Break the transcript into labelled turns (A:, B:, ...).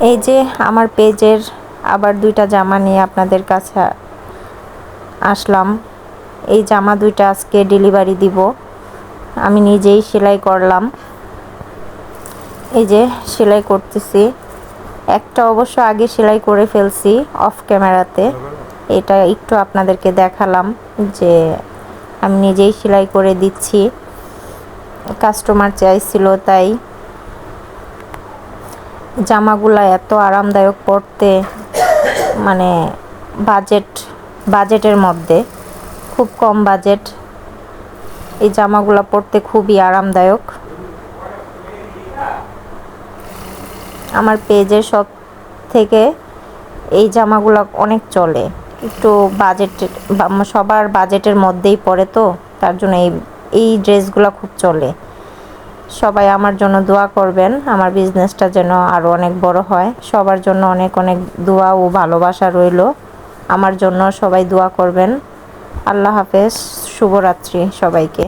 A: এই যে আমার পেজের আবার দুইটা জামা নিয়ে আপনাদের কাছে আসলাম। এই জামা দুইটা আজকে ডেলিভারি দিব। আমি নিজেই সেলাই করলাম। এই যে সেলাই করতেছি। একটা অবশ্য আগে সেলাই করে ফেলছি অফ ক্যামেরাতে। এটা একটু আপনাদেরকে দেখালাম যে আমি নিজেই সেলাই করে দিচ্ছি। কাস্টমার চাইছিল তাই। জামাগুলা এত আরামদায়ক পরতে, মানে বাজেটের মধ্যে, খুব কম বাজেট। এই জামাগুলা পরতে খুবই আরামদায়ক। আমার পেজে সব থেকে এই জামাগুলো অনেক চলে। একটু সবার বাজেটের মধ্যেই পড়ে, তো তার জন্য এই ড্রেসগুলো খুব চলে। সবাই আমার জন্য দোয়া করবেন, আমার বিজনেসটা যেন আরও অনেক বড় হয়। সবার জন্য অনেক অনেক দোয়া ও ভালোবাসা রইল। আমার জন্য সবাই দোয়া করবেন। আল্লাহ হাফেজ, শুভরাত্রি সবাইকে।